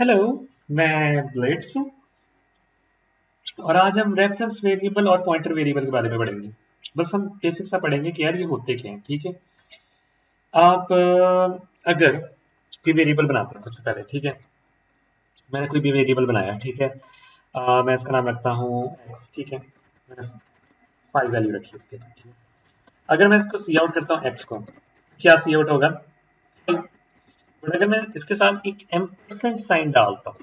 Hello. मैं blades हूँ और आज हम रेफरेंस वेरिएबल और पॉइंटर वेरिएबल के बारे में पढ़ेंगे। बस हम बेसिक सा पढ़ेंगे कि यार ये होते क्या हैं। ठीक है, आप अगर कोई वेरिएबल बनाते हैं सबसे पहले, ठीक है, मैंने कोई भी वेरिएबल बनाया, ठीक है, मैं इसका नाम रखता हूँ x, ठीक है, मैंने 5 वैल्यू रखी इसके, ठीक है। अगर मैं इसको सी आउट करता हूँ x को, क्या सी आउट होगा 5। बट अगर मैं इसके साथ एक एम्परसेंड साइन डालता हूँ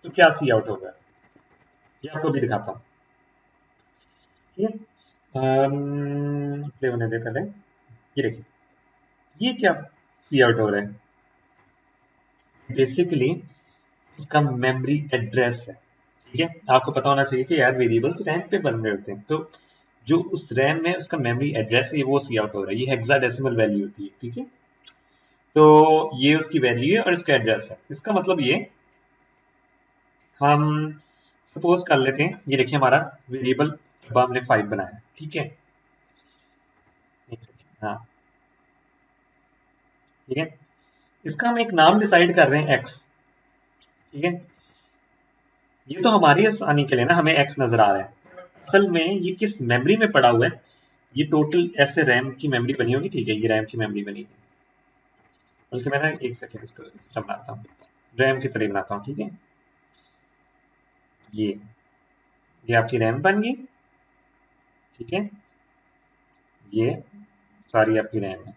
तो क्या सी आउट होगा, ये आपको भी दिखाता हूँ। ठीक है, प्ले होने दे पहले। ये देखिए, ये क्या सी आउट हो रहा है, बेसिकली उसका मेमोरी एड्रेस है। ठीक है, आपको पता होना चाहिए कि यार वेरिएबल्स रैम पे बन रहे होते हैं, तो जो उस रैम में उसका मेमोरी एड्रेस है वो सी आउट हो रहा है। ये हेक्साडेसिमल वैल्यू होती है, ठीक है। तो ये उसकी वैल्यू है और इसका एड्रेस है। इसका मतलब ये, हम सपोज कर लेते हैं, ये देखिए हमारा वेरिएबल हमने 5 बनाया, ठीक है। एक सेकंड, हाँ, ठीक है, इसका हम एक नाम डिसाइड कर रहे हैं एक्स, ठीक है। ये तो हमारी आसानी के लिए ना, हमें एक्स नजर आ रहा है, असल में ये किस मेमोरी में पड़ा हुआ है। ये टोटल ऐसे रैम की मेमोरी बनी होगी, ठीक है, ये रैम की मेमोरी बनी है। बल्कि मैं ना एक सेकेंड इसको इस तरह बनाता हूँ, रैम की तरह बनाता हूँ, ठीक है। ये आपकी रैम बन गई, ठीक है, ये सारी आपकी रैम है।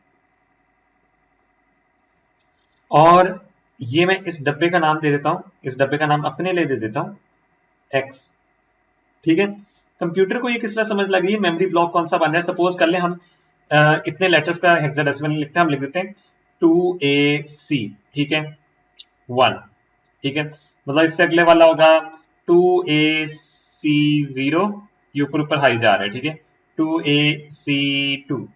और ये मैं इस डब्बे का नाम दे देता हूँ, इस डब्बे का नाम अपने लिए दे देता हूँ एक्स, ठीक है। कंप्यूटर को ये किस तरह समझ लग रही है मेमोरी ब्लॉक कौन सा बन रहा है। सपोज कर ले हम इतने लेटर्स का हेक्साडेसिमल लिखते हैं, हम लिख देते हैं 2AC, ठीक है, 1, ठीक है। मतलब इससे अगले वाला होगा 2AC0, ये ऊपर ऊपर हाई जा रहा है, ठीक है, 2AC2,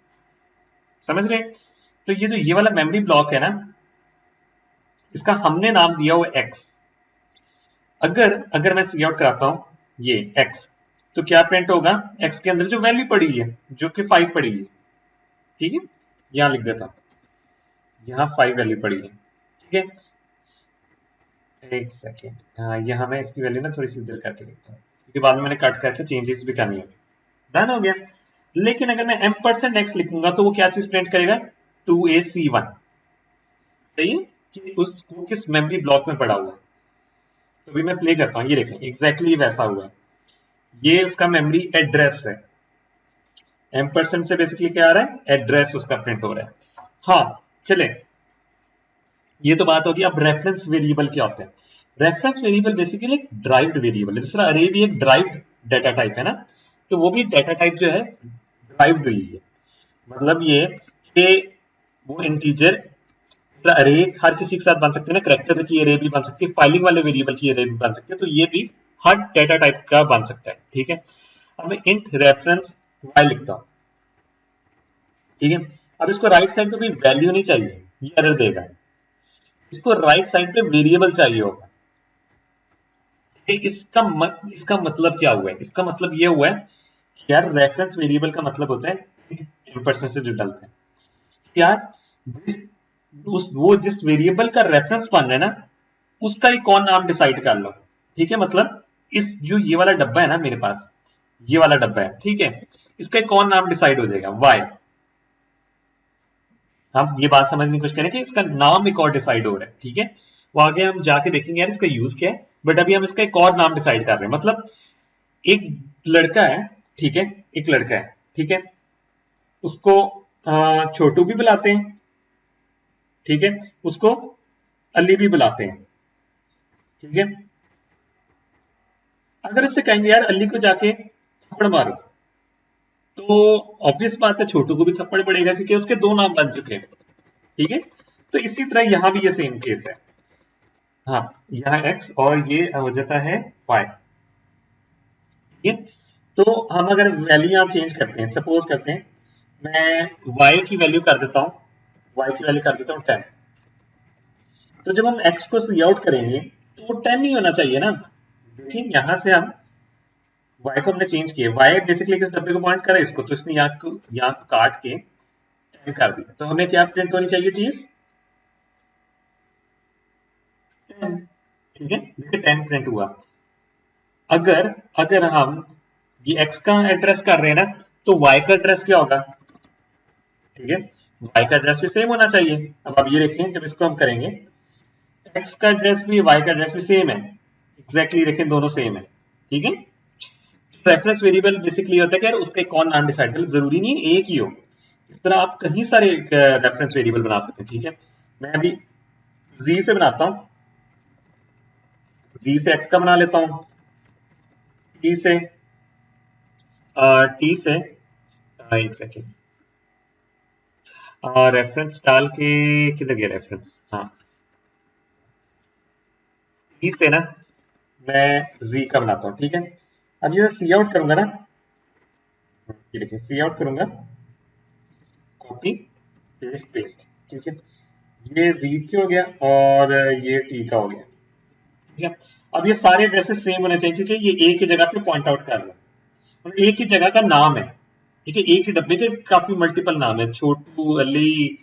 समझ रहे। तो ये वाला मेमोरी ब्लॉक है ना, इसका हमने नाम दिया हुआ एक्स। अगर अगर मैं सी आउट कराता हूं ये एक्स, तो क्या प्रिंट होगा, एक्स के अंदर जो वैल्यू पड़ी है, जो कि 5 पड़ी है, ठीक है, यहां लिख देता हूं, यहां 5 वैल्यू पड़ी है, ठीक है। एक सेकेंड, हाँ, यहाँ मैं इसकी वैल्यू ना थोड़ी सी इधर करके लिखता हूँ, क्योंकि बाद में मैंने कट करके चेंजेस भी करनी होगी। डन हो गया। लेकिन अगर मैं m%x लिखूंगा तो वो क्या चीज प्रिंट करेगा, 2AC1, सही है, कि वो किस मेमोरी ब्लॉक में पड़ा हुआ है। तो अभी मैं प्ले करता हूँ, ये देखें एग्जैक्टली वैसा हुआ है। ये उसका मेमोरी एड्रेस है, m% से बेसिकली क्या आ रहा है, एड्रेस उसका प्रिंट हो रहा है। हाँ, चले, ये तो बात होगी। अब रेफरेंस वेरिएबल क्या होते हैं। रेफरेंस वेरिएबल बेसिकली एक ड्राइव्ड वेरिएबल है, जिस तरह अरे भी एक ड्राइव्ड डाटा टाइप है ना, तो वो भी डाटा टाइप जो है ड्राइव्ड हुई है। मतलब ये कि वो इंटीजर अरे हर किसी के साथ बन सकते हैं ना, करेक्टर की अरे भी बन सकती है, फाइलिंग वाले वेरिएबल की अरे भी बन सकती है, तो ये भी हर डाटा टाइप का बन सकता है, ठीक है। अब मैं इंट रेफरेंस वाई लिखता हूं, ठीक है। अब इसको राइट साइड पे कोई वैल्यू नहीं चाहिए, ये एरर देगा। इसको राइट साइड पे वेरिएबल चाहिए होगा। इसका मतलब क्या हुआ है, इसका मतलब ये हुआ है कि यार रेफरेंस वेरिएबल का मतलब होता है परसेंट से जो डलता है, यार जिस वो जिस वेरिएबल का रेफरेंस बन रहा है ना, उसका एक और नाम डिसाइड कर लो, ठीक है। मतलब इस जो ये वाला डब्बा है ना मेरे पास, ये वाला डब्बा है, ठीक है, इसका एक और नाम डिसाइड हो जाएगा वाई। हम ये बात समझने की कोशिश करें कि इसका नाम एक और डिसाइड हो रहा है, ठीक है। वो आगे हम जाके देखेंगे यार इसका यूज क्या है, बट अभी हम इसका एक और नाम डिसाइड कर रहे हैं। मतलब एक लड़का है, ठीक है, एक लड़का है, ठीक है, उसको छोटू भी बुलाते हैं, ठीक है, उसको अली भी बुलाते हैं, ठीक है। अगर इससे कहेंगे यार अली को जाके थप्पड़ मारो, तो ऑब्वियस बात है छोटू को भी थप्पड़ पड़ेगा, क्योंकि उसके दो नाम बन चुके हैं, ठीक है। तो इसी तरह यहां भी ये सेम केस है। हाँ, यहाँ x और ये हो जाता है y, ठीक है। तो हम अगर वैल्यू यहाँ चेंज करते हैं, सपोज करते हैं मैं y की वैल्यू कर देता हूँ, y की वैल्यू कर देता हूँ 10। तो जब हम x को सी आउट करेंगे तो वो 10 नहीं होना चाहिए ना। देखिए यहां से हम y को हमने चेंज किया, y बेसिकली किस डब्बे को पॉइंट करा इसको, तो इसने यहाँ को काट के 10 कर दिया, तो हमें क्या प्रिंट होनी चाहिए चीज, 10। ठीक है, देखिए 10 प्रिंट हुआ। अगर अगर हम ये x का एड्रेस कर रहे हैं ना, तो y का एड्रेस क्या होगा? ठीक है, y का एड्रेस भी सेम होना चाहिए। अब आप ये देखें, जब इसको हम करेंगे, x का एड्रेस भी y का एड्रेस भी सेम है, एग्जैक्टली देखें दोनों सेम है। ठीक है, रेफरेंस वेरिएबल बेसिकली होता है कि यार उसका कौन नाम डिसाइड कर, जरूरी नहीं एक ही हो, इस तरह आप कहीं सारे रेफरेंस वेरिएबल बना सकते हैं। ठीक है, मैं अभी z से बनाता हूं, g से x का बना लेता हूं, t से एक सेकेंड, रेफरेंस डाल के किधर गया रेफरेंस, हाँ t से ना मैं z का बनाता हूं। ठीक है, अब ये सी आउट करूंगा ना, ये देखिए सी आउट करूंगा, कॉपी पेस्ट पेस्ट। ठीक है, ये z की हो गया और ये t का हो गया। ठीक है, अब ये सारे एड्रेसेस सेम होने चाहिए क्योंकि ये एक ही जगह पे पॉइंट आउट कर रहे हैं और एक ही जगह का नाम है। ठीक है, एक ही डब्बे के काफी मल्टीपल नाम है, छोटू, अली,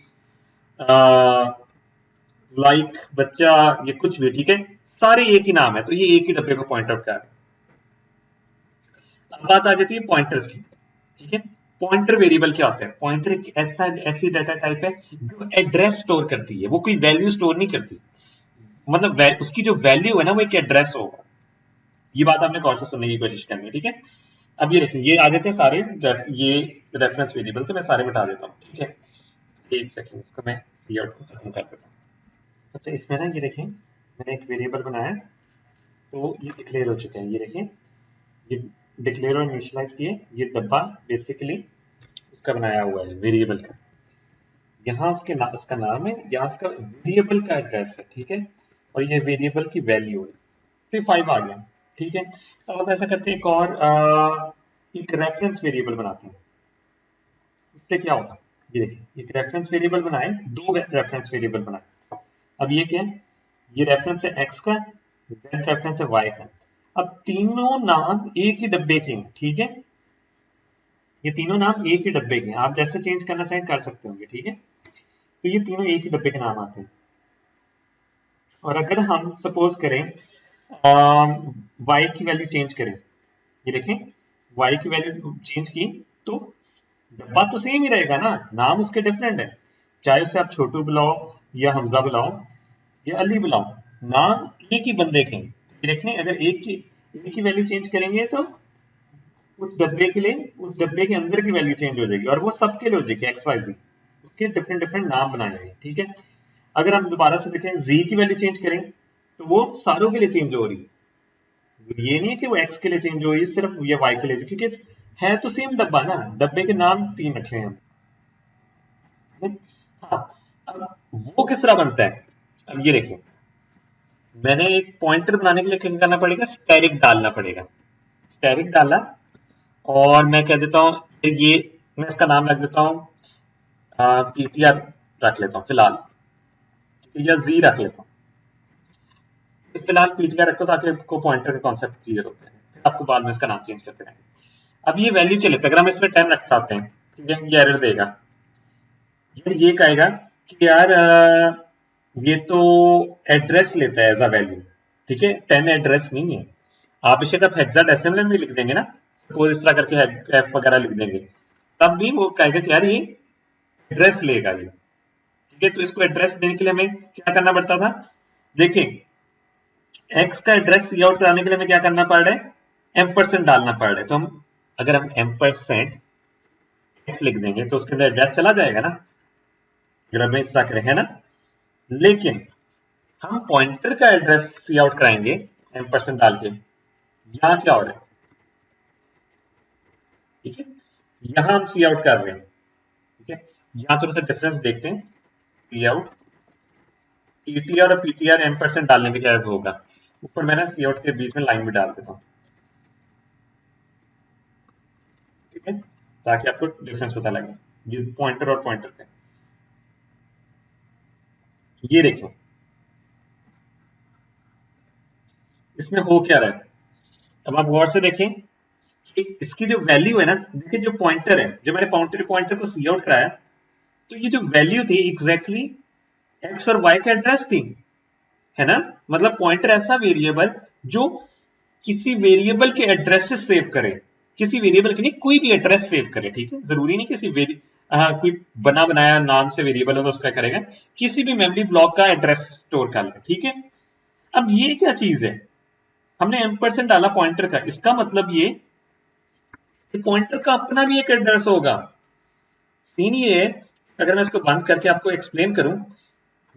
लाइक, बच्चा, ये कुछ भी। ठीक है, सारे एक ही नाम है, तो ये एक ही डब्बे को पॉइंट आउट कर रहे हैं। अब बात आ जाती है पॉइंटर्स की। ठीक है, पॉइंटर वेरिएबल क्या होता है? पॉइंटर एक ऐसी डाटा टाइप है जो एड्रेस स्टोर करती है, वो कोई वैल्यू स्टोर नहीं करती, मतलब उसकी जो वैल्यू है ना वो एक एड्रेस होगा। ये बात आपने गौर से सुनने की कोशिश करनी है। ठीक है, अब ये देखिए, ये आ जाते हैं सारे, ये रेफरेंस वेरिएबल से मैं सारे मिटा देता हूँ। ठीक है, एक सेकंड, इसको मैं सी आउट को खत्म कर देता हूँ। अच्छा, इसमें ना ये देखें, मैंने एक वेरिएबल बनाया, तो ये डिक्लेयर हो चुके हैं। ये देखें, ये डिक्लेयर और इनिशियलाइज किए, ये डब्बा बेसिकली उसका बनाया हुआ है वेरिएबल का, यहाँ उसका नाम है, यहाँ उसका वेरिएबल का एड्रेस है। ठीक है, और ये वेरिएबल की वैल्यू है, फिर 5 आ गया। ठीक है, तो अब ऐसा करते हैं, एक और एक रेफरेंस वेरिएबल बनाते हैं, इससे क्या होगा? ये देखिए, एक रेफरेंस वेरिएबल बनाए, दो रेफरेंस वेरिएबल बनाए। अब ये क्या है? ये रेफरेंस है x का, z रेफरेंस है y का। अब तीनों नाम एक ही डब्बे के हैं। ठीक है, ये तीनों नाम एक ही डब्बे के हैं, आप जैसे चेंज करना चाहें कर सकते होंगे। ठीक है, तो ये तीनों एक ही डब्बे के नाम आते हैं। और अगर हम सपोज करें y की वैल्यू चेंज करें, ये देखें, y की वैल्यू चेंज की, तो डब्बा तो सेम ही रहेगा ना, नाम उसके डिफरेंट है, चाहे उसे आप छोटू बुलाओ या हमजा बुलाओ या अली बुलाओ, नाम एक ही बंदे के। देखें, अगर एक की वैल्यू चेंज करेंगे तो उस डब्बे के लिए, उस डब्बे के अंदर की वैल्यू चेंज हो जाएगी, और वो सबके लिए हो जाएगी, एक्स वाई जी, उसके डिफरेंट डिफरेंट नाम बनाए जाएंगे। ठीक है, अगर हम दोबारा से देखें, जी की वैल्यू चेंज करें तो वो सारों के लिए चेंज हो रही है, ये नहीं है कि वो एक्स के लिए चेंज हो रही है, सिर्फ ये वाई के लिए, क्योंकि है तो सेम डब्बा ना, डब्बे के नाम 3 रखे हैं हम। हाँ, अब वो किस तरह बनता है, अब ये देखें, मैंने एक पॉइंटर बनाने के लिए क्या करना पड़ेगा? स्टैरिक डालना पड़ेगा। स्टैरिक डाला और मैं कह देता हूं, ये मैं इसका नाम रख देता हूं पीटीआर रख लेता हूं फिलहाल, या जी रख लेता हूं फिलहाल, पीटीआर रखता हूं ताकि आपको पॉइंटर का कॉन्सेप्ट क्लियर होता है, फिर आपको बाद में इसका नाम चेंज करते रहेंगे। अब ये वैल्यू क्या लेता है? अगर हम इसमें 10 रख सकते हैं, ठीक है, ये एरर देगा, ये कहेगा कि यार ये तो एड्रेस लेता है एज अ वैल्यू। ठीक है, 10 एड्रेस नहीं है, आप इसे जब हेक्साडेसिमल में लिख देंगे ना, सपोज इस तरह करके एफ वगैरह लिख देंगे, तब भी वो कहेगा कि यार ये एड्रेस लेगा ये। ठीक है, तो इसको एड्रेस देने के लिए हमें क्या करना पड़ता था? देखिए, एक्स का एड्रेस सी आउट कराने के लिए हमें क्या करना पड़ रहा है? एम% डालना पड़ रहा है, तो हम अगर हम एम% एक्स लिख देंगे तो उसके अंदर एड्रेस चला जाएगा ना, अगर हमें इस तरह करें, है ना। लेकिन हम पॉइंटर का एड्रेस सी आउट कराएंगे एम% डाल के, यहां क्या हो रहा है? ठीक है, यहां हम सी आउट कर रहे हैं। ठीक है, यहां थोड़ा सा डिफरेंस देखते हैं, सी आउट पीटीआर और पीटीआर एम% डालने में क्या होगा, ऊपर मैंने सी आउट के बीच में लाइन भी डाल देता हूं। ठीक है, ताकि आपको डिफरेंस पता लगे पॉइंटर और पॉइंटर का। ये देखो, इसमें हो क्या रहा है, अब आप गौर से देखें कि इसकी जो वैल्यू है ना, देखिए जो पॉइंटर है, जो मैंने पॉइंटर पॉइंटर को सी आउट कराया, तो ये जो वैल्यू थी एग्जैक्टली एक्स और वाई का एड्रेस थी। है ना, मतलब पॉइंटर ऐसा वेरिएबल जो किसी वेरिएबल के एड्रेसेस सेव करे, किसी वेरिएबल के नहीं, कोई भी एड्रेस सेव करे, ठीक है, जरूरी नहीं किसी कोई बना बनाया नाम से वेरिएबल होगा उसका करेगा, किसी भी मेमोरी ब्लॉक का एड्रेस स्टोर कर ले, ठीक है। अब ये क्या चीज है, हमने एम्परसेंड डाला पॉइंटर का, इसका मतलब ये पॉइंटर का अपना भी एक एड्रेस होगा। तीन ये है, अगर मैं इसको बंद करके आपको एक्सप्लेन करूं,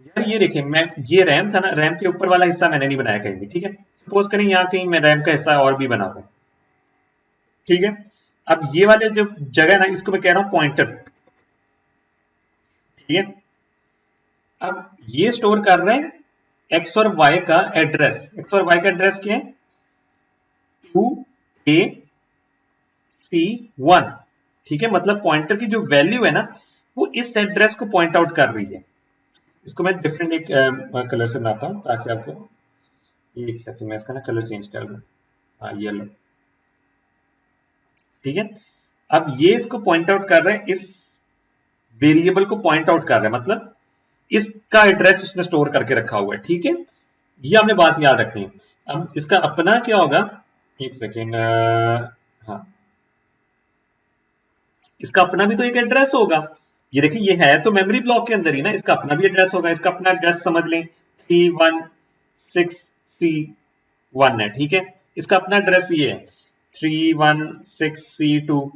यार ये देखिए, मैं ये रैम था ना, रैम के ऊपर वाला हिस्सा मैंने नहीं बनाया कहीं भी, ठीक है, सपोज करें यहाँ कहीं मैं रैम का हिस्सा और भी बना दूं, ठीक है। अब ये वाले जो जगह है ना, इसको मैं कह रहा हूं पॉइंटर, ठीक है। अब ये स्टोर कर रहे हैं एक्स और वाई का एड्रेस, एक्स और वाई का एड्रेस क्या है, 2AC1, ठीक है, मतलब पॉइंटर की जो वैल्यू है ना वो इस एड्रेस को पॉइंट आउट कर रही है। इसको मैं डिफरेंट एक कलर से बनाता हूं ताकि आपको, एक सेकंड मैं इसका ना कलर चेंज कर दूं, हाँ येलो, ठीक है। अब ये इसको पॉइंट आउट कर रहे हैं, इस वेरिएबल को पॉइंट आउट कर रहे हैं, मतलब इसका एड्रेस उसने स्टोर करके रखा हुआ है, ठीक है। ये हमने बात याद रखनी है। अब इसका अपना क्या होगा, एक सेकेंड, हाँ, इसका अपना भी तो एक एड्रेस होगा। ये देखिए, ये है तो मेमोरी ब्लॉक के अंदर ही ना, इसका अपना भी एड्रेस होगा। इसका अपना एड्रेस समझ लें 316C1 है, ठीक है। इसका अपना एड्रेस ये है 316C2,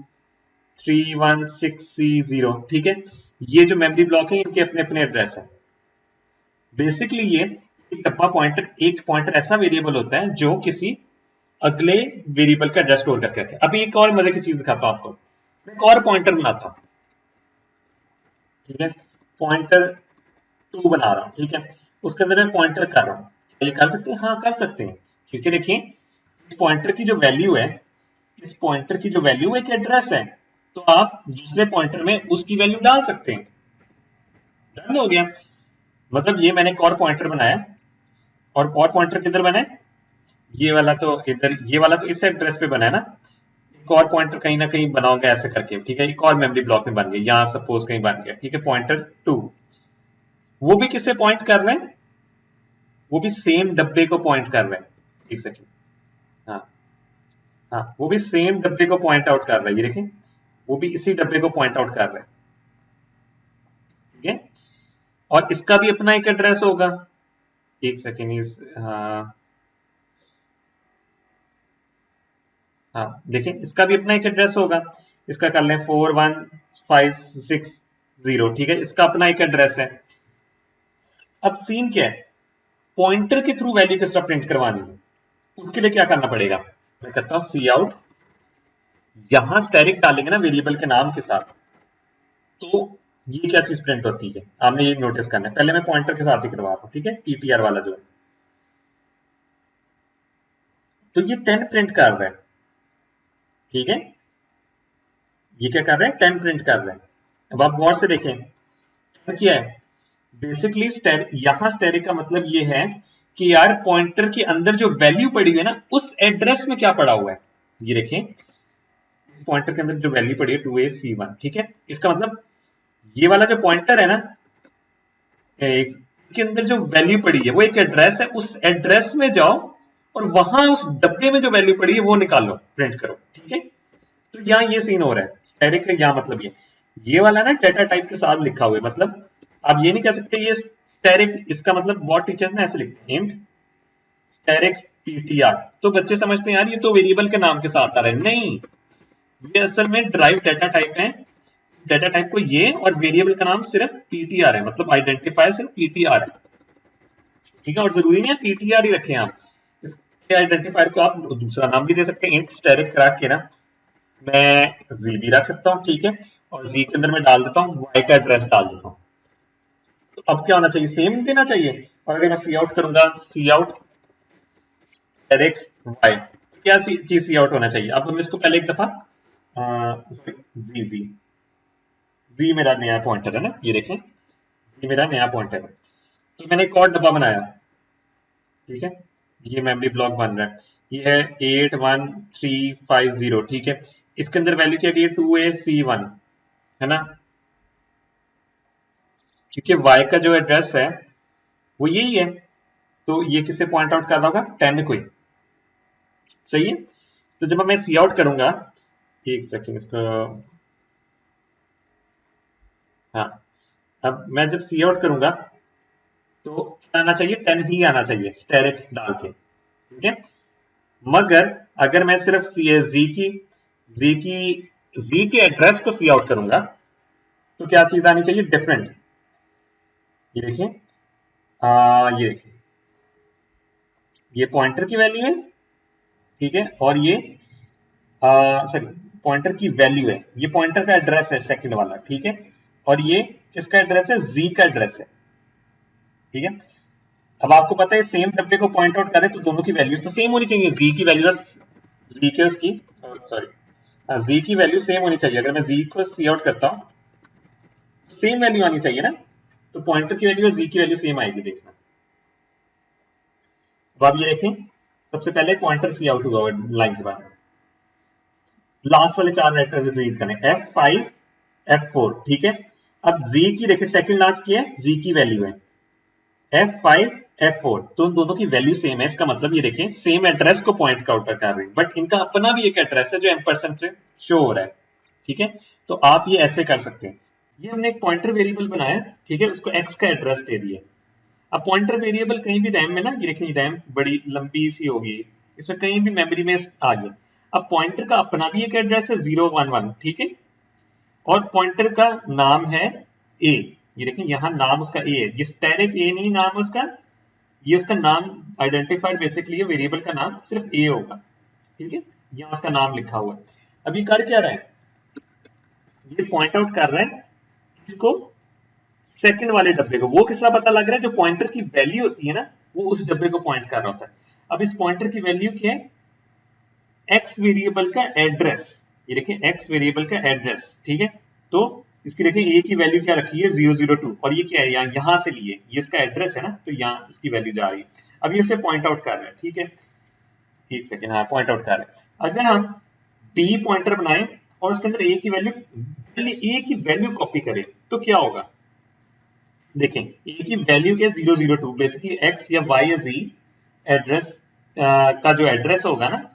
316C0, ठीक है। ये जो मेमोरी ब्लॉक है इनके अपने अपने एड्रेस है। बेसिकली ये एक डब्बा पॉइंटर, एक पॉइंटर ऐसा वेरिएबल होता है जो किसी अगले वेरिएबल का एड्रेस स्टोर करके रखे। अभी एक और मजे की चीज दिखाता हूं आपको, मैं एक और पॉइंटर बनाता हूं, ठीक है, पॉइंटर 2 बना रहा हूं, ठीक है, उसके अंदर मैं पॉइंटर कर रहा हूं। ये कर सकते हैं, हाँ कर सकते हैं, क्योंकि देखिए इस पॉइंटर की जो वैल्यू है, इस पॉइंटर की जो वैल्यू एक एड्रेस है, तो आप दूसरे पॉइंटर में उसकी वैल्यू डाल सकते हैं। डन हो गया, मतलब ये मैंने एक और पॉइंटर बनाया, और पॉइंटर किधर बना है, ये वाला तो इधर, ये वाला तो इस एड्रेस पे बना है ना, एक और पॉइंटर कहीं ना कहीं बनाओगे ऐसे करके, ठीक है, एक और मेमोरी ब्लॉक में बन गया, यहां सपोज कहीं बन गया, ठीक है, पॉइंटर 2। वो भी किससे पॉइंट कर रहे हैं, वो भी सेम डब्बे को पॉइंट कर रहे हैं, एक सेकेंड, हाँ हाँ, वो भी सेम डब्बे को पॉइंट आउट कर रहा है, ये देखें, वो भी इसी डब्बे को पॉइंट आउट कर रहा है, ठीक है। और इसका भी अपना एक एड्रेस होगा, एक सेकेंड, इस, हाँ हाँ, देखें इसका भी अपना एक एड्रेस होगा, इसका कर लें 41560, ठीक है, इसका अपना एक एड्रेस है। अब सीन क्या है, पॉइंटर के थ्रू वैल्यू किस तरह प्रिंट करवानी है, उसके लिए क्या करना पड़ेगा, मैं करता हूं सी आउट, यहां स्टैरिक डालेंगे ना वेरिएबल के नाम के साथ, तो ये क्या चीज प्रिंट होती है, आपने ये नोटिस करना है। पहले मैं पॉइंटर के साथ ही करवा रहा हूं, ठीक है, पीटीआर वाला जो है, तो ये 10 प्रिंट कर रहा है, ठीक है, ये क्या कर रहे हैं, 10 प्रिंट कर रहे हैं। अब आप गौर से देखें क्या है, बेसिकली यहां स्टैरिक का मतलब ये है कि यार पॉइंटर के अंदर जो वैल्यू पड़ी हुई है ना, उस एड्रेस में क्या पड़ा हुआ है, ये देखें, पॉइंटर के अंदर जो वैल्यू पड़ी है 2AC1, ठीक है, इसका मतलब ये वाला जो पॉइंटर है ना, के अंदर जो वैल्यू पड़ी है वो एक एड्रेस है, उस एड्रेस में जाओ और वहां उस डब्बे में जो वैल्यू पड़ी है वो निकालो, प्रिंट करो, ठीक है। तो यहाँ ये सीन हो रहा है स्टैरिक का, यहाँ मतलब ये वाला ना डेटा टाइप के साथ लिखा हुआ है, मतलब आप ये नहीं कह सकते ये स्टैरिक, इसका मतलब बहुत टीचर्स ने ऐसे लिखते हैं इंट स्टैरिक पीटीआर, तो बच्चे समझते हैं यार ये तो वेरिएबल के नाम के साथ आ रहा है, नहीं, ये असल में ड्राइव डेटा टाइप है, डेटा टाइप को ये, और वेरिएबल का नाम सिर्फ पीटीआर है, मतलब आइडेंटिफायर सिर्फ पीटीआर है, ठीक है, और जरूरी नहीं है पीटीआर ही रखें आप, आइडेंटिफायर को आप दूसरा नाम भी दे सकते हैं, इंट स्टैरिक करा के ना मैं जी भी रख सकता हूँ, ठीक है, और जी के अंदर मैं डाल देता हूँ वाई का एड्रेस डाल देता हूँ। तो अब क्या होना चाहिए, सेम देना चाहिए, और अगर मैं सी आउट करूंगा, सी आउट स्टैरिक वाई, क्या चीज सी आउट होना चाहिए। अब हम इसको पहले एक दफा जी जी जी मेरा नया पॉइंटर है ना, ये देखें, ये मेरा नया पॉइंटर है, तो मैंने एक और डब्बा बनाया, ठीक है, ये मेमोरी ब्लॉक बन रहा है, ये है 81350, ठीक है, इसके अंदर वैल्यू क्या दी है 2AC1, है ना, क्योंकि y का जो एड्रेस है वो यही है, तो ये किसे पॉइंट आउट कर रहा होगा, 10 को ही। सही है। तो जब मैं सी आउट करूंगा, एक सेकेंड इसको, हाँ, अब मैं जब सी आउट करूंगा तो क्या आना चाहिए, 10 ही आना चाहिए स्टेरिक डाल के, ठीक है। मगर अगर मैं सिर्फ जी की एड्रेस को सी आउट करूंगा तो क्या चीज आनी चाहिए, डिफरेंट। ये देखिए, ये देखिए, ये पॉइंटर की वैल्यू है, ठीक है, और ये सॉरी, पॉइंटर की वैल्यू है, ये पॉइंटर का एड्रेस है सेकंड वाला, ठीक है, और ये किसका एड्रेस है, जी का एड्रेस है, ठीक है। अब आपको पता है सेम डब्बे को पॉइंट आउट करें तो दोनों की वैल्यूज तो सेम होनी चाहिए, जी की वैल्यू और जी के उसकी, सॉरी, जी की वैल्यू सेम होनी चाहिए। अगर मैं जी को सी आउट करता हूं तो सेम वैल्यू आनी चाहिए ना, तो पॉइंटर की वैल्यू और जी की वैल्यू सेम आएगी, देखना। अब आप ये देखें, सबसे पहले पॉइंटर सी आउट हुआ लाइन के बाद, लास्ट वाले 4 लेटर रीड करें, F5 F4, ठीक है। अब जी की देखिए, सेकंड लास्ट की है, जी की वैल्यू है F5 F4, तो उन दोनों की वैल्यू सेम है, इसका मतलब ये देखें सेम एड्रेस को पॉइंट आउट कर रहे हैं, बट इनका अपना भी एक एड्रेस है जो एम्परसेंड से शो हो रहा है, ठीक है। तो आप ये ऐसे कर सकते हैं, ये हमने एक पॉइंटर वेरिएबल बनाया, ठीक है, उसको x का एड्रेस दे दिया। अब पॉइंटर वेरिएबल कहीं भी रैम में ना, ये देखिए रैम बड़ी लंबी सी होगी, इसमें कहीं भी मेमोरी में आ गया। अब पॉइंटर का अपना भी एक एड्रेस है 011, ठीक है, और पॉइंटर का नाम है ए, ये देखिए यहां नाम उसका ए है, ये स्टैटिक ए नहीं नाम उसका, ये उसका नाम आइडेंटिफाइड बेसिकली है, वेरिएबल का नाम सिर्फ ए होगा, ठीक है, यहां उसका नाम लिखा हुआ है। अभी कर क्या रहा है, ये पॉइंट आउट कर रहा है इसको, सेकंड वाले डब्बे को, वो किस तरह पता लग रहा है, जो पॉइंटर की वैल्यू होती है ना, वो उस डब्बे को पॉइंट कर रहा होता है। अब इस पॉइंटर की वैल्यू क्या है, एक्स वेरिएबल का एड्रेस, ये देखिए एक्स वेरिएबल का एड्रेस, ठीक है। तो इसकी देखिए ए की वैल्यू क्या रखी है, 002, और ये क्या है, यहां से लिए, ये इसका एड्रेस है ना, तो यहाँ इसकी वैल्यू जा रही है। अब ये इसे पॉइंट आउट कर रहा है, ठीक है, एक सेकेंड, हाँ पॉइंट आउट कर रहा है। अगर हम बी पॉइंटर बनाए और उसके अंदर ए की वैल्यू कॉपी करें तो क्या होगा, देखें ए की वैल्यू क्या, 002, बेसिकली एक्स या वाई या जी एड्रेस का जो एड्रेस होगा ना,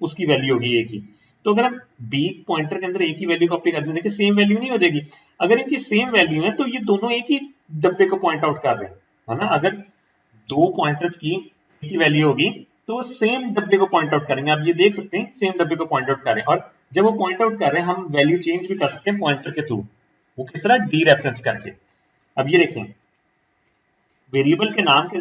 उसकी वैल्यू होगी ए की। तो अगर हम बी पॉइंटर के अंदर ए की वैल्यू कॉपी कर दें, देखिए सेम वैल्यू नहीं हो जाएगी। अगर इनकी सेम वैल्यू है तो ये दोनों एक ही डब्बे को पॉइंट आउट कर रहे हैं, है ना। अगर दो पॉइंटर्स की एक ही वैल्यू होगी तो सेम डब्बे को पॉइंट आउट करेंगे, आप ये देख सकते हैं सेम डब्बे को पॉइंट आउट कर रहे हैं, और जब वो पॉइंट आउट कर रहे हैं हम वैल्यू चेंज भी कर सकते हैं पॉइंटर के थ्रू, वो किस तरह, डी रेफरेंस करके। अब ये देखें, वेरिएबल के नाम के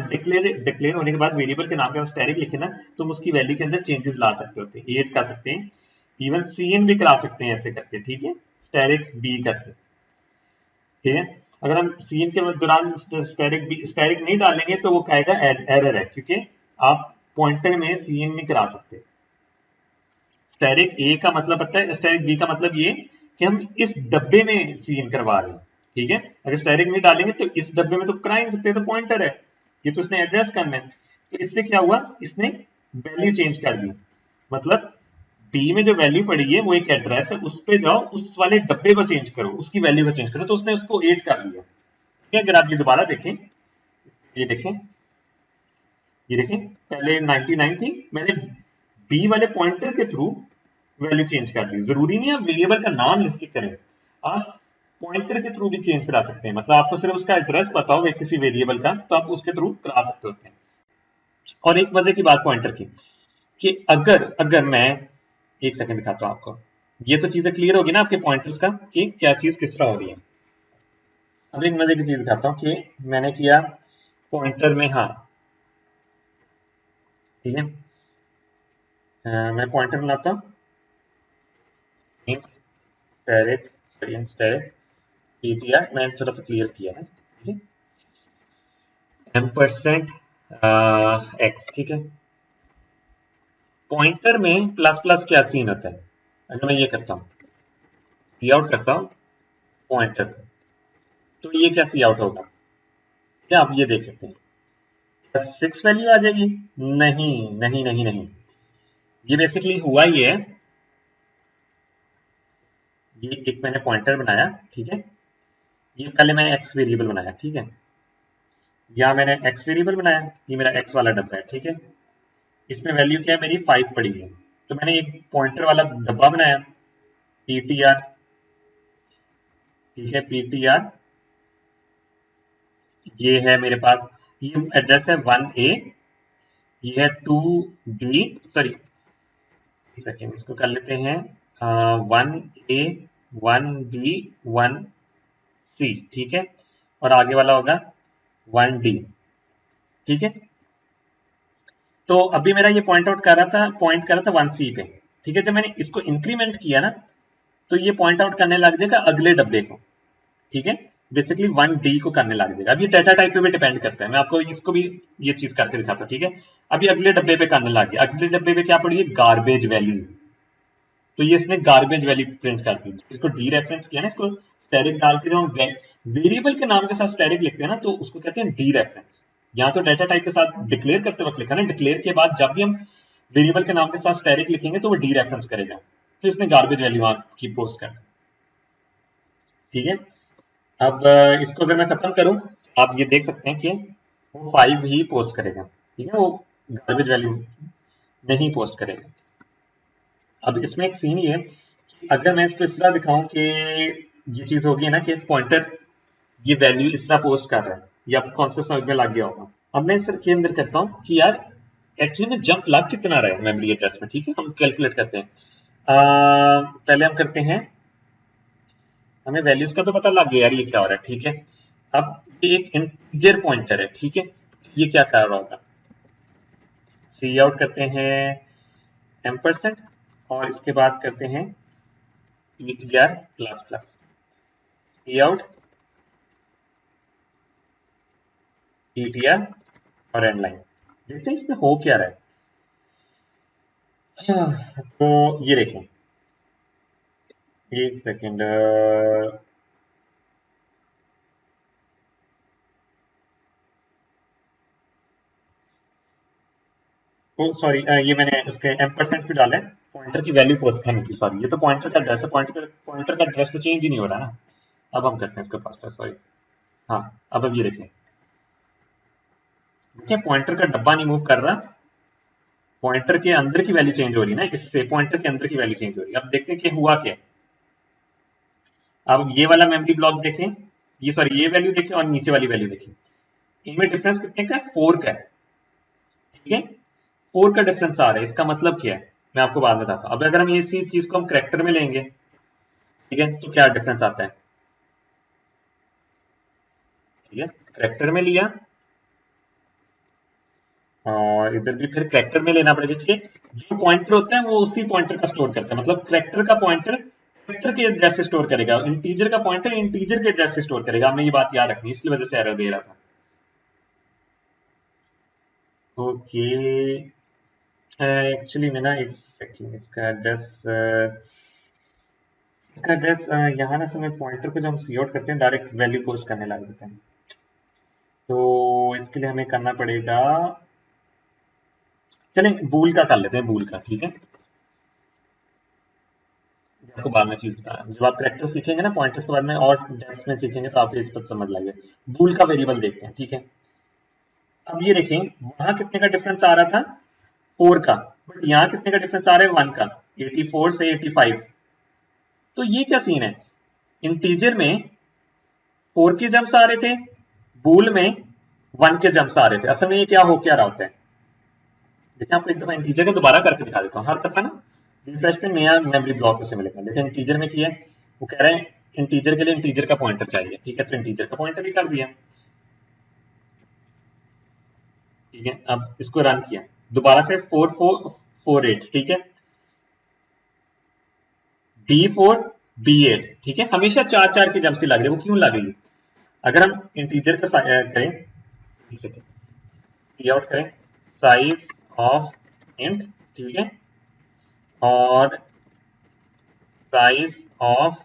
डिक्लेयर होने के बाद वेरिएबल के नाम के स्टैटिक लिखे ना, तुम उसकी वैल्यू के अंदर चेंजेस ला सकते होते हैं, 8 कर सकते हैं, इवन सीएन भी करा सकते हैं ऐसे करके, ठीक है, स्टैटिक बी करके, ठीक है। अगर हम सीएन के दौरान स्टैटिक नहीं डालेंगे तो वो कहेगा एरर है, क्योंकि आप पॉइंटर में सीएन नहीं करा सकते। स्टैटिक ए का मतलब पता है, स्टैटिक बी का मतलब ये कि हम इस डब्बे में सीएन करवा रहे हैं, ठीक है। अगर स्टैटिक नहीं डालेंगे तो इस डब्बे में तो करा ही नहीं सकते, तो पॉइंटर है, ये तो इसने एड्रेस करना है। तो इससे क्या हुआ, इसने वैल्यू चेंज कर दी, मतलब बी में जो वैल्यू पड़ी है वो एक एड्रेस है, उस पे जाओ, उस वाले डब्बे को चेंज करो, उसकी वैल्यू को चेंज करो, तो उसने उसको 8 कर दिया, ठीक है। अगर आप ये दोबारा देखें, ये देखें, ये देखें, पहले 99 थी, मैंने बी वाले पॉइंटर के थ्रू वैल्यू चेंज कर दी। जरूरी नहीं आप वेरिएबल का नाम लिख के करें, आप पॉइंटर के थ्रू भी चेंज करा सकते हैं, मतलब आपको सिर्फ उसका एड्रेस पता हो किसी वेरिएबल का तो आप उसके थ्रू करा सकते होते हैं। और एक मजे की बात पॉइंटर की, कि अगर अगर मैं एक सेकंड दिखाता हूं आपको, ये तो चीजें क्लियर होगी ना आपके पॉइंटर्स का कि क्या चीज किस तरह हो रही है। अब एक मजे की चीज दिखाता हूं कि मैंने किया पॉइंटर में, हाँ ठीक है, मैं पॉइंटर बनाता हूं, स्टैटिक स्टैटिक पीटीआर, मैंने थोड़ा सा क्लियर किया है, ठीक है, एम्परसेंड एक्स, ठीक है। पॉइंटर में प्लस प्लस क्या सीन होता है, अगर मैं ये करता हूं, सी आउट करता हूं पॉइंटर, तो ये क्या सी आउट होगा, क्या आप ये देख सकते हैं, क्या 6 वैल्यू आ जाएगी, नहीं नहीं नहीं नहीं, ये बेसिकली हुआ ये है, ये एक मैंने पॉइंटर बनाया, ठीक है, ये पहले मैंने एक्स वेरिएबल बनाया, ठीक है, यहाँ मैंने x वेरिएबल बनाया, ये मेरा x वाला डब्बा है, ठीक है। इसमें वैल्यू क्या है मेरी 5 पड़ी है, तो मैंने एक पॉइंटर वाला डब्बा बनाया ptr, ठीक है। ptr ये है मेरे पास, ये एड्रेस है 1a, ये है 2b, सॉरी सेकेंड, इसको कर लेते हैं 1a 1b 1c, ठीक है। और आगे वाला होगा 1d, ठीक है। तो अभी मेरा ये पॉइंट कर रहा था 1c पे, ठीक है। जब मैंने इसको इंक्रीमेंट किया ना, तो ये पॉइंट आउट करने लग जाएगा अगले डब्बे को, ठीक है। बेसिकली 1d को करने लग जाएगा। अब ये डाटा टाइप पे भी डिपेंड करता है, मैं आपको इसको भी ये चीज करके दिखाता हूँ, ठीक है। अभी अगले डब्बे पे करने लग गया, अगले डब्बे पे क्या पड़ी है, गार्बेज वैल्यू, तो ये इसने गार्बेज वैल्यू प्रिंट कर दी। इसको डी रेफरेंस किया ना, इसको स्टेरिक डाल के जब हम वेरिएबल के नाम के साथ स्टेरिक लिखते हैं ना, तो उसको कहते हैं डी रेफरेंस। यहाँ तो डाटा टाइप के साथ डिक्लेयर करते वक्त लिखा ना, डिक्लेयर के बाद जब भी हम वेरिएबल के नाम के साथ स्टेरिक लिखेंगे तो वो डी रेफरेंस करेगा, तो इसने गार्बेज वैल्यू वहां की पोस्ट कर दी, ठीक है। अब इसको अगर मैं खत्म करूं, आप ये देख सकते हैं कि वो 5 ही पोस्ट करेगा, ठीक है, वो गार्बेज वैल्यू नहीं पोस्ट करेगा। अब इसमें एक सीन ये है कि अगर मैं इसको इस तरह दिखाऊं कि ये चीज होगी ना कि पॉइंटर ये वैल्यू इस तरह पोस्ट कर रहा है, ये आपको कॉन्सेप्ट समझ में लग गया होगा। अब मैं सर के अंदर करता हूं कि यार एक्चुअली में जंप लग कितना रहा है मेमोरी एड्रेस में, ठीक है। हम कैलकुलेट करते हैं, पहले हम करते हैं, हमें वैल्यूज का तो पता लग गया यार ये क्या हो रहा है, ठीक है। अब ये एक इंटीजर पॉइंटर है, ठीक है, ये क्या कर रहा होगा, सी आउट करते हैं एम्परसेंड और इसके बाद करते हैं ptr प्लस प्लस, सी आउट ptr और एंड लाइन। देखते हैं इसमें हो क्या रहा है। तो ये देखें, एक सेकेंड, सॉरी, ये मैंने उसके एम्परसेंड भी डाला है, पॉइंटर की वैल्यू पोस्ट करनी थी, सॉरी। ये तो पॉइंटर का एड्रेस है, पॉइंटर का एड्रेस तो चेंज ही नहीं हो रहा ना। अब हम करते हैं इसके पास, सॉरी, हाँ। अब ये देखें, देखिए पॉइंटर का डब्बा नहीं मूव कर रहा, पॉइंटर के अंदर की वैल्यू चेंज हो रही है ना, इससे पॉइंटर के अंदर की वैल्यू चेंज हो रही है। अब देखते हैं कि हुआ क्या। अब ये वाला मेमोरी ब्लॉक देखें, ये सॉरी ये वैल्यू देखें और नीचे वाली वैल्यू देखें, इनमें डिफरेंस कितने का है, 4 का है, ठीक है। 4 का डिफरेंस आ रहा है, इसका मतलब क्या है मैं आपको बाद में बताता हूं। अब अगर हम इसी चीज को हम करेक्टर में लेंगे, ठीक है, तो क्या डिफरेंस आता है, ठीक है, करेक्टर में लिया और इधर भी फिर करेक्टर में लेना पड़ेगा, क्योंकि जो पॉइंटर होता है वो उसी पॉइंटर का स्टोर करता है, मतलब करेक्टर का पॉइंटर करेक्टर के एड्रेस से स्टोर करेगा, इंटीजर का पॉइंटर इंटीजर के एड्रेस से स्टोर करेगा। हमने ये बात याद रखनी, इसलिए वजह से एरर दे रहा था। ओके, एक्चुअली मैं ना एक सेकंड, इसका एड्रेस यहाँ ना समय पॉइंटर को जब हम सी आउट करते हैं डायरेक्ट वैल्यू पोस्ट करने लग जाते हैं, तो इसके लिए हमें करना पड़ेगा, चलें बूल का कर लेते हैं, बूल का, ठीक है। आपको बाद में चीज बताया, जब आप करेक्टर सीखेंगे ना पॉइंटर्स के बाद में और डेप्थ में सीखेंगे तो आपको इस पर समझ लगे। बूल का वेरिएबल देखते हैं, ठीक है। अब ये देखें, वहां कितने का डिफरेंस आ रहा था, 4 का, बट यहाँ कितने का डिफरेंस आ रहा है, 1 का, 84 से 85। तो ये क्या सीन है, इंटीजर में 4 के जंप्स आ रहे थे, बूल में 1 के जंप्स आ रहे थे। असल में ये क्या हो क्या रहा होता है, देखिए आपको एक दफा इंटीजर को दोबारा करके दिखा देता हूँ। हर दफा ना रिफ्रेश में नया मेमोरी ब्लॉक उसे मिलेगा। देखिए इंटीजर में किया, वो कह रहे हैं इंटीजर के लिए इंटीजर का पॉइंटर चाहिए, ठीक है, तो इंटीजर का पॉइंटर ही कर दिया, ठीक है। अब इसको रन किया दोबारा से 4448, ठीक है, B4 B8, ठीक है। हमेशा 4 4 की जंप लग रही है, वो क्यों लग रही है, अगर हम इंटीजर का करें, एक सेकेंड आउट करें साइज ऑफ इंट, ठीक है, और साइज ऑफ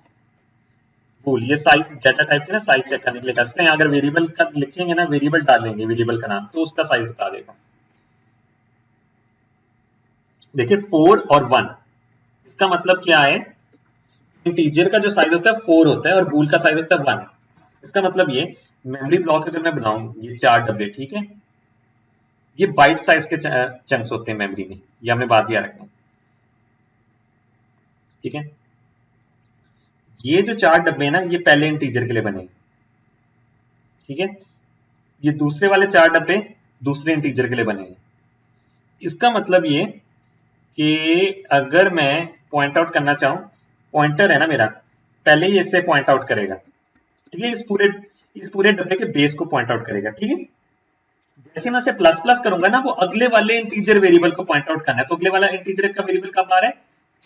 बूल, ये साइज डाटा टाइप के ना साइज चेक करने के लिए कर सकते हैं। अगर वेरिएबल का लिखेंगे ना, वेरिएबल डालेंगे वेरिएबल का नाम, तो उसका साइज बता देगा। देखिए 4 और 1, इसका मतलब क्या है, इंटीजर का जो साइज होता है 4 होता है और बूल का साइज होता है 1। इसका मतलब ये मेमोरी ब्लॉक अगर मैं बनाऊं, ये 4 डब्बे, ठीक है, ये बाइट साइज के चंक्स होते हैं मेमोरी में, ये हमने बात याद रखना, ठीक है। ये जो 4 डब्बे हैं ना, ये पहले इंटीजर के लिए बने, ठीक है। ये दूसरे वाले 4 डब्बे दूसरे इंटीजर के लिए बने हैं। इसका मतलब ये कि अगर मैं पॉइंट आउट करना चाहूं, पॉइंटर है ना मेरा, पहले ही इससे पॉइंट आउट करेगा, ठीक है, इस पूरे डब्बे के बेस को पॉइंट आउट करेगा, ठीक है। जैसे मैं उसे प्लस प्लस करूंगा ना, वो अगले वाले इंटीजर वेरिएबल को पॉइंट आउट करना है, तो अगले वाला इंटीजर का वेरिएबल कब आ रहा है,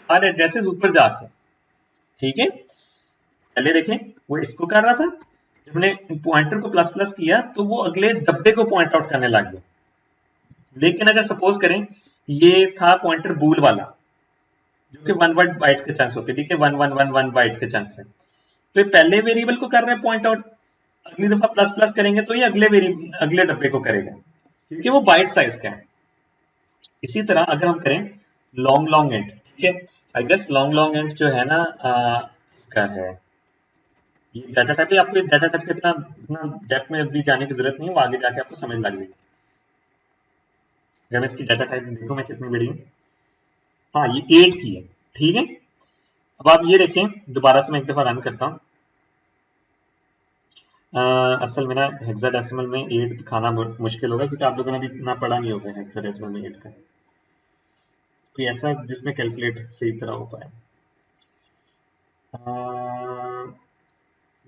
हर एड्रेसेस ऊपर जाके, ठीक है। पहले देखें वो इसको कर रहा था, जब हमने पॉइंटर को प्लस प्लस किया तो वो अगले डब्बे को पॉइंट आउट करने लग गया। लेकिन अगर सपोज करें ये था पॉइंटर बूल वाला, जो कि 1 बाइट के चंक्स होते हैं, ठीक है, 1111 बाइट के चंक्स है, तो ये पहले वेरिएबल को कर रहे हैं पॉइंट आउट, अगली दफा प्लस प्लस करेंगे तो ये अगले डब्बे को करेगा, क्योंकि वो बाइट साइज का है। इसी तरह अगर हम करें लॉन्ग लॉन्ग एंड, ठीक है, I guess long long end जो है ना का है, ये डाटा टाइप है, आपको डाटा टाइप के इतना इतना डेप्थ में अभी जाने की जरूरत नहीं है, वो आगे जाके आपको समझ लग जाएगी। अगर मैं इसकी डाटा टाइप देखूं मैं कितनी बड़ी है, हाँ ये 8 की है, ठीक है। अब आप ये देखें, दोबारा से मैं एक दफा रन करता हूँ। असल में ना हेक्साडेसिमल में 8 दिखाना मुश्किल होगा, क्योंकि आप लोगों ने अभी इतना पढ़ा नहीं होगा हेक्साडेसिमल में 8 का, कोई ऐसा जिसमें कैलकुलेट सही तरह हो पाए।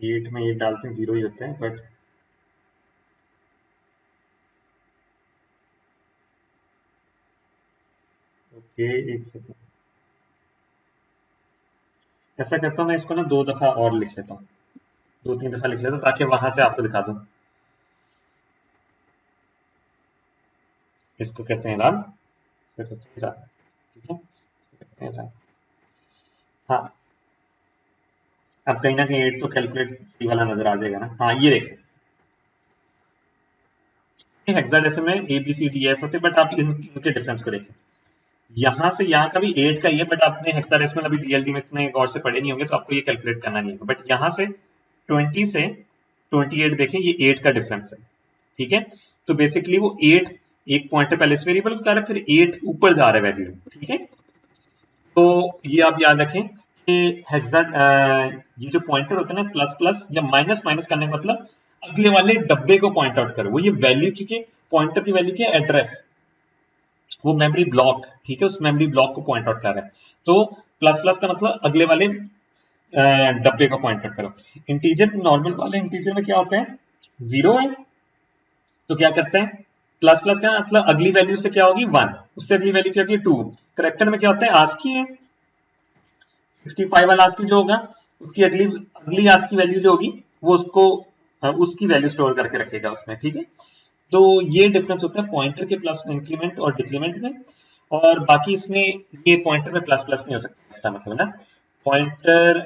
8 में 8 डालते हैं 0 ही होता है, बट ओके एक सेकेंड, ऐसा करता हूँ मैं इसको ना 2 दफा और लिख लेता हूँ, 2-3 दफा लिख लेता हूँ, ताकि वहां से आपको दिखा दूं। इसको कहते हैं रन, इसको कहते हैं रन, ठीक है, इसको कहते हैं रन। हाँ, अब कहीं ना कहीं 8 तो कैलकुलेट सी वाला नजर आ जाएगा ना, हाँ ये देखें हेक्साडेसिमल में A B C D F होते हैं, बट आप इनके डिफरेंस को देखें, यहाँ से यहाँ का भी 8 का ही है, बट आपने हेक्साडेसिमल अभी डीएलडी में इतने गौर से पढ़े नहीं होंगे, तो आपको ये कैलकुलेट करना नहीं होगा, बट यहाँ से 20 से 28 देखें, ये 8 का डिफरेंस है, ठीक है। तो बेसिकली वो 8 एक पॉइंटर पहले इस वेरिएबल को कर रहा है, फिर 8 ऊपर जा रहा है वैल्यू, ठीक है। तो ये आप याद रखें कि हेक्सा ये जो पॉइंटर होता है ना, प्लस प्लस या माइनस माइनस करने का मतलब अगले वाले डब्बे को पॉइंट आउट करो, वो ये वैल्यू, क्योंकि पॉइंटर की वैल्यू क्या है, एड्रेस, वो मेमोरी ब्लॉक, ठीक है, उस मेमोरी ब्लॉक को पॉइंट आउट कर रहा है, तो प्लस प्लस का मतलब अगले वाले डब्बे को पॉइंट आउट करो। इंटीजर नॉर्मल वाले इंटीजर में क्या होता है, 0 है, तो क्या करते हैं प्लस प्लस का मतलब अगली वैल्यू से क्या होगी 1, उससे अगली वैल्यू क्या होगी 2। करेक्टर में क्या होता है, आस्की है, 65 वाला आस्की जो होगा, उसकी अगली अगली आस्की वैल्यू जो होगी वो उसको उसकी वैल्यू स्टोर करके रखेगा उसमें, ठीक है। तो ये डिफरेंस होता है पॉइंटर के प्लस इंक्रीमेंट और डिक्रीमेंट में, और बाकी इसमें ये पॉइंटर में प्लस प्लस नहीं हो सकता, इसका मतलब ना पॉइंटर,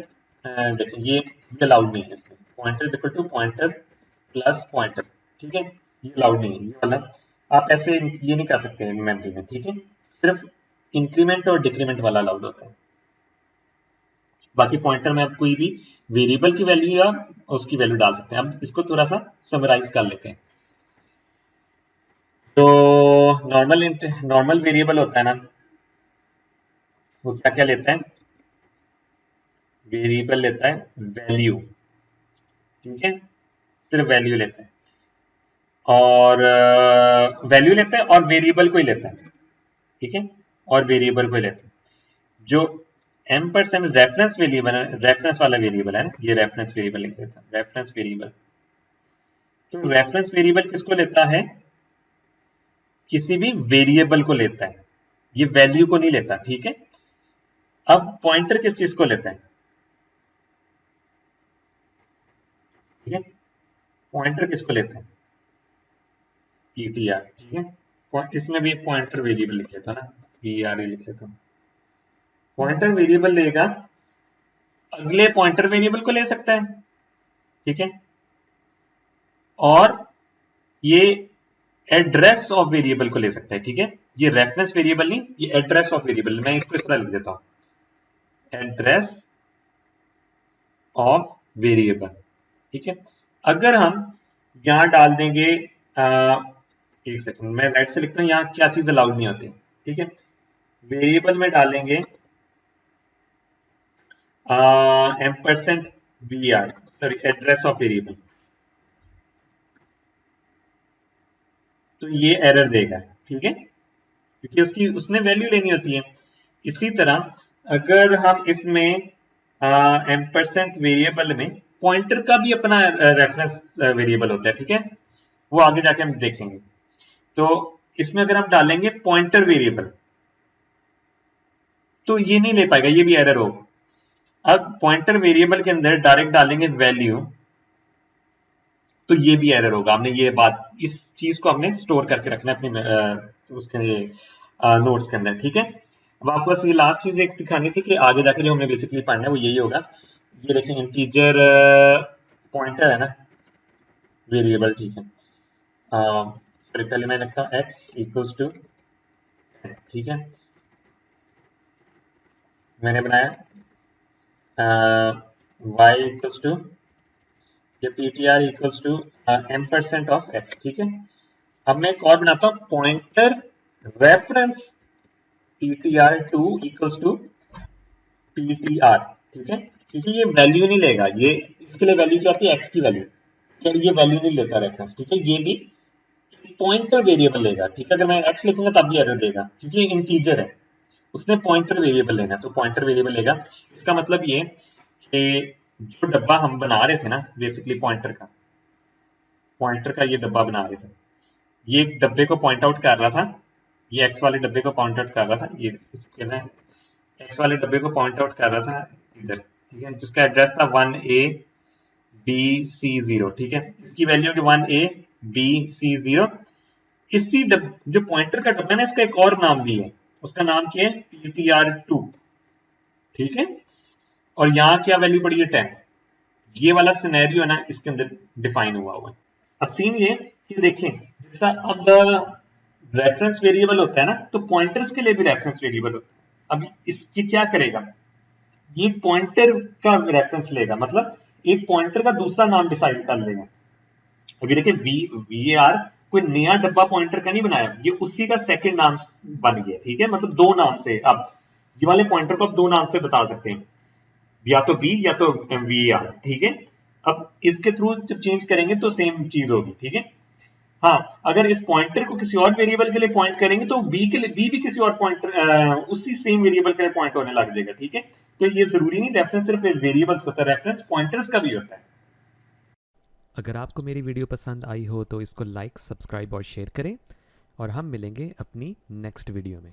देखिए ये अलाउड नहीं है इसमें, pointer equal to pointer plus pointer, ठीक है, ये अलाउड नहीं है, ये वाला आप ऐसे ये नहीं कर सकते मेमोरी में, ठीक है, सिर्फ इंक्रीमेंट और डिक्रीमेंट वाला अलाउड होता है। बाकी पॉइंटर में आप कोई भी वेरिएबल की वैल्यू या उसकी वैल्यू डाल सकते हैं। अब इसको थोड़ा सा समराइज कर लेते हैं। तो नॉर्मल वेरिएबल होता है ना, वो क्या क्या लेता है, वेरिएबल लेता है वैल्यू, ठीक है, सिर्फ वैल्यू लेता है, और वैल्यू लेता है और वेरिएबल को ही लेता है, ठीक है, और वेरिएबल को ही लेता है। जो M% रेफरेंस वेरिएबल है, रेफरेंस वाला वेरिएबल है ना, ये रेफरेंस वेरिएबल लिख लेता है, रेफरेंस वेरिएबल। तो रेफरेंस वेरिएबल किसको लेता है, किसी भी वेरिएबल को लेता है, ये वैल्यू को नहीं लेता, ठीक है। अब पॉइंटर किस चीज को लेता है, ठीक है, पॉइंटर किसको लेता है, ptr, ठीक है, इसमें भी पॉइंटर वेरिएबल लिख लेता ना, PRA लिख लेता हूं। पॉइंटर वेरिएबल लेगा, अगले पॉइंटर वेरिएबल को ले सकता है, ठीक है, और ये एड्रेस ऑफ वेरिएबल को ले सकता है, ठीक है, ये रेफरेंस वेरिएबल नहीं, ये एड्रेस ऑफ वेरिएबल, मैं इसको इस तरह लिख देता हूं, एड्रेस ऑफ वेरिएबल, ठीक है। अगर हम यहाँ डाल देंगे एक सेकंड, मैं राइट से लिखता हूँ, यहाँ क्या चीज अलाउड नहीं होती, ठीक है। वेरिएबल में डालेंगे ampersand V R, sorry address of variable, तो ये एरर देगा, ठीक है, क्योंकि उसकी उसने वैल्यू लेनी होती है। इसी तरह अगर हम इसमें एम्परसेंट वेरिएबल में पॉइंटर का भी अपना रेफरेंस वेरिएबल होता है, ठीक है, वो आगे जाके हम देखेंगे। तो इसमें अगर हम डालेंगे पॉइंटर वेरिएबल तो ये नहीं ले पाएगा, ये भी एरर होगा। अब पॉइंटर वेरिएबल के अंदर डायरेक्ट डालेंगे वैल्यू तो ये भी एरर होगा। हमने ये बात, इस चीज को हमने स्टोर करके रखना है अपने उसके नोट्स के अंदर, ठीक है। अब आपको बस ये लास्ट चीज एक दिखानी थी कि आगे जाके जो हमने बेसिकली पढ़ना है वो यही होगा। ये देखें इंटीजर पॉइंटर है ना वेरिएबल, ठीक है। सॉरी पहले मैं लिखता हूँ x इक्वल्स टू, ठीक है, मैंने बनाया y इक्वल्स टू, ये ptr equals to m% of x, ठीक है। अब मैं एक और बनाता हूँ pointer reference ptr2 equals to ptr, ठीक है, क्योंकि ये वैल्यू नहीं लेगा, ये इसके लिए वैल्यू क्या होती है, x की वैल्यू, क्या ये वैल्यू नहीं लेता रेफरेंस, ठीक है। ये भी पॉइंटर वेरिएबल लेगा, ठीक है। अगर मैं x लिखूंगा तब भी एरर देगा क्योंकि ये इंटीजर है, उसने पॉइंटर वेरिएबल लेना, तो पॉइंटर वेरिएबल लेगा। इसका मतलब ये कि जो डब्बा हम बना रहे थे ना बेसिकली पॉइंटर का ये डब्बा बना रहे थे, ये एक डब्बे को पॉइंट आउट कर रहा था, ये एक्स वाले डब्बे को पॉइंट आउट कर रहा था, ये इसके ना एक्स वाले डब्बे को पॉइंट आउट कर रहा था इधर, ठीक है, जिसका एड्रेस था 1a b c 0, ठीक है। इसकी वैल्यू होगी 1a b c 0। इसी जो पॉइंटर का डब्बा है ना, इसका एक और नाम भी है, उसका नाम क्या है, ptr2, ठीक है। और यहाँ क्या वैल्यू पड़ी है, 10। ये वाला सिनेरियो है ना इसके अंदर डिफाइन हुआ है। अब सीन ये कि देखें, जैसा अब रेफरेंस वेरिएबल होता है ना, तो पॉइंटर्स के लिए भी रेफरेंस वेरिएबल होता है। अब इसकी क्या करेगा, ये पॉइंटर का रेफरेंस लेगा, मतलब एक पॉइंटर का दूसरा नाम डिसाइड कर लेगा। अभी देखिए वी आर कोई नया डब्बा पॉइंटर का नहीं बनाया, ये उसी का सेकंड नाम बन गया, ठीक है, मतलब दो नाम से। अब ये वाले पॉइंटर को आप दो नाम से बता सकते हैं, या तो बी या तो वी आर, ठीक है। अब इसके थ्रू जब चेंज करेंगे तो सेम चीज होगी, ठीक है। हाँ, अगर इस पॉइंटर को किसी और वेरिएबल के लिए पॉइंट करेंगे तो बी के लिए बी भी किसी और पॉइंटर उसी सेम वेरिएबल के लिए पॉइंट होने लग जाएगा, ठीक है। तो ये जरूरी नहीं रेफरेंस सिर्फ वेरिएबल्स होता है, रेफरेंस पॉइंटर्स का भी होता है। अगर आपको मेरी वीडियो पसंद आई हो तो इसको लाइक, सब्सक्राइब और शेयर करें और हम मिलेंगे अपनी नेक्स्ट वीडियो में।